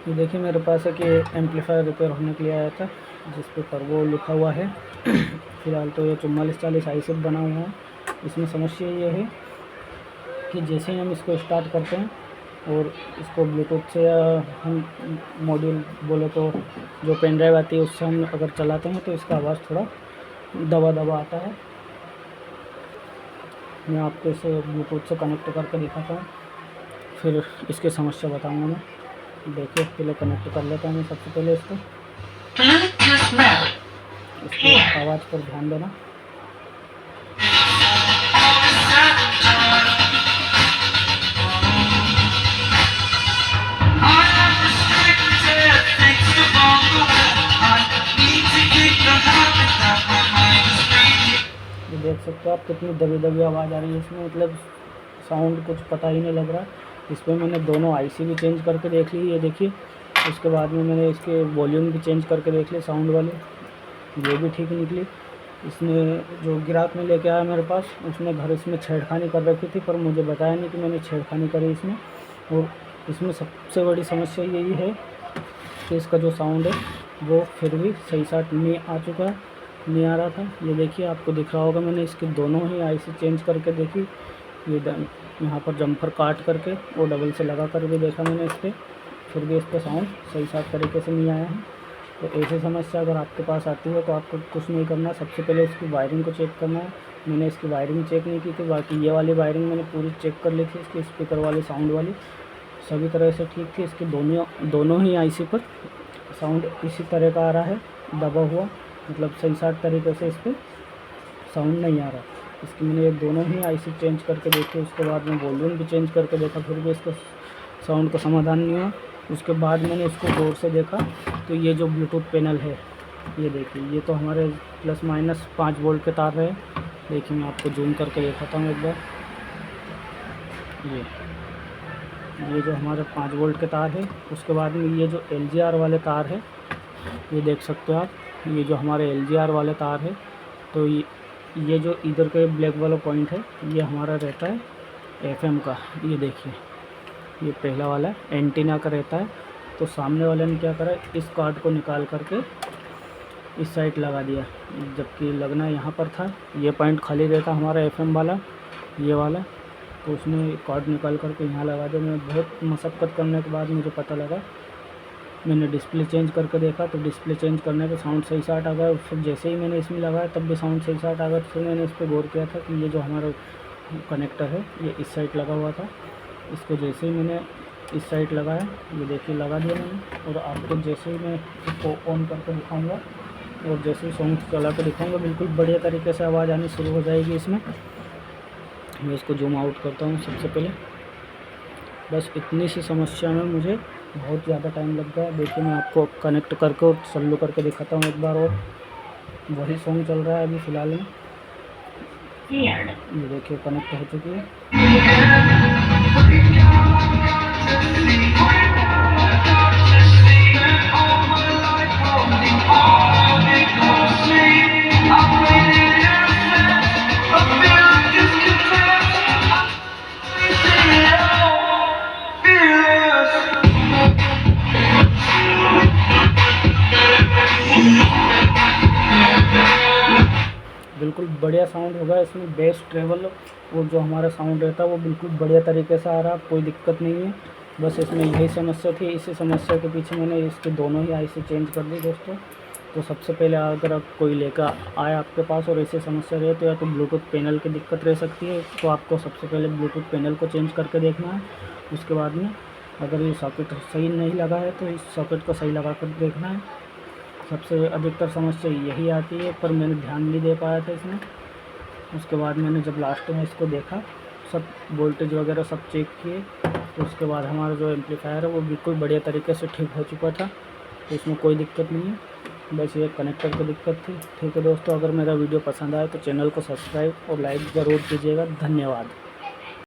ये देखिए मेरे पास एक ये एम्पलीफायर रिपेयर होने के लिए आया था, जिस पे पर्वो लिखा हुआ है। फ़िलहाल तो ये 4440 आई बना हुआ है। इसमें समस्या ये है कि जैसे ही हम इसको स्टार्ट करते हैं और इसको ब्लूटूथ से या हम मॉड्यूल बोले तो जो पेन ड्राइव आती है उससे हम अगर चलाते हैं तो इसका आवाज़ थोड़ा दबा दबा आता है। मैं आपको इसे ब्लूटूथ से कनेक्ट करके दिखाता हूँ, फिर इसकी समस्या बताऊँगा मैं। देखिए पहले कनेक्ट कर लेता हूँ मैं सबसे पहले इसको आवाज़ पर ध्यान देना। ये देख सकते हो आप कितनी दबी दबी आवाज़ आ रही है इसमें, मतलब साउंड कुछ पता ही नहीं लग रहा। इस पर मैंने दोनों आईसी भी चेंज करके देख ली, ये देखिए। उसके बाद में मैंने इसके वॉल्यूम भी चेंज करके देख लिए साउंड वाले, ये भी ठीक निकली। इसने जो ग्राहक में लेके आया मेरे पास, उसने घर इसमें छेड़खानी कर रखी थी, पर मुझे बताया नहीं कि मैंने छेड़खानी करी इसमें। और इसमें सबसे बड़ी समस्या यही है कि इसका जो साउंड है वो फिर भी सही साट नहीं आ चुका है, नहीं आ रहा था। ये देखिए आपको दिख रहा होगा, मैंने इसके दोनों ही आईसी चेंज करके देखी। ये यहाँ पर जम्फर काट करके और डबल से लगा कर भी देखा मैंने इस पर, फिर भी इस पर साउंड सही साट तरीके से नहीं आया है। तो ऐसी समस्या अगर आपके पास आती है तो आपको कुछ नहीं करना, सबसे पहले इसकी वायरिंग को चेक करना है। मैंने इसकी वायरिंग चेक नहीं की थी, बाकी ये वाली वायरिंग मैंने पूरी चेक कर ली थी, इसकी स्पीकर वाली साउंड वाली सभी तरह से ठीक थी। इसके दोनों ही आईसी पर साउंड इसी तरह का आ रहा है, दबा हुआ, मतलब सही साट तरीके से इस पर साउंड नहीं आ रहा। इसकी मैंने ये दोनों ही आईसी चेंज करके देखी, उसके बाद में वॉल्यूम भी चेंज करके देखा, फिर भी इसका साउंड का समाधान नहीं हुआ। उसके बाद मैंने इसको गौर से देखा तो ये जो ब्लूटूथ पैनल है, ये देखिए, ये तो हमारे प्लस माइनस 5 वोल्ट के तार है। देखिए मैं आपको जूम करके दिखाता हूँ एक बार। ये जो हमारे 5 वोल्ट के तार है, उसके बाद में ये जो LGR वाले तार है, ये देख सकते हो आप, ये जो हमारे LGR वाले तार है, तो ये जो इधर के ब्लैक वाला पॉइंट है ये हमारा रहता है FM का। ये देखिए ये पहला वाला एंटीना का रहता है। तो सामने वाले ने क्या करा, इस कार्ड को निकाल करके इस साइड लगा दिया, जबकि लगना यहाँ पर था। ये पॉइंट खाली रहता हमारा FM वाला, ये वाला, तो उसने कार्ड निकाल करके यहाँ लगा दिया। मैं बहुत मशक्क़त करने के बाद मुझे पता लगा, मैंने डिस्प्ले चेंज करके देखा तो डिस्प्ले चेंज करने पे साउंड सही साट आ गया। फिर जैसे ही मैंने इसमें लगाया तब भी साउंड सही साट आ गया। फिर मैंने इस पर गौर किया था कि ये जो हमारा कनेक्टर है ये इस साइड लगा हुआ था। इसको जैसे ही मैंने इस साइड लगाया, ये देखिए लगा दिया मैंने, और आपको जैसे ही मैं इसको ऑन करके दिखाऊंगा और जैसे ही सॉन्ग चला के दिखाऊंगा, बिल्कुल बढ़िया तरीके से आवाज़ आनी शुरू हो जाएगी इसमें। मैं इसको जूम आउट करता हूँ सबसे पहले। बस इतनी सी समस्या में मुझे बहुत ज़्यादा टाइम लग गया। देखिए मैं आपको कनेक्ट करके और चालू करके दिखाता हूँ एक बार और। वही सॉन्ग चल रहा है अभी फ़िलहाल में, ये देखिए कनेक्ट हो चुकी है। बिल्कुल बढ़िया साउंड होगा इसमें, बेस ट्रेवल और जो हमारा साउंड रहता है वो बिल्कुल बढ़िया तरीके से आ रहा है, कोई दिक्कत नहीं है। बस इसमें यही समस्या थी, इसी समस्या के पीछे मैंने इसके दोनों ही आईसी चेंज कर दी दोस्तों। तो सबसे पहले अगर आप कोई लेकर आए आपके पास और ऐसी समस्या रहे तो या तो ब्लूटूथ पैनल की दिक्कत रह सकती है, तो आपको सबसे पहले ब्लूटूथ पैनल को चेंज करके देखना है। उसके बाद में अगर ये सॉकेट सही नहीं लगा है तो इस सॉकेट को सही लगा कर देखना है। सबसे अधिकतर समस्या यही आती है, पर मैंने ध्यान नहीं दे पाया था इसमें। उसके बाद मैंने जब लास्ट में इसको देखा, सब वोल्टेज वगैरह सब चेक किए, तो उसके बाद हमारा जो एम्पलीफायर है वो बिल्कुल बढ़िया तरीके से ठीक हो चुका था। तो इसमें कोई दिक्कत नहीं है, बस ये कनेक्टर की दिक्कत थी। ठीक है दोस्तों, अगर मेरा वीडियो पसंद आए तो चैनल को सब्सक्राइब और लाइक ज़रूर कीजिएगा। धन्यवाद।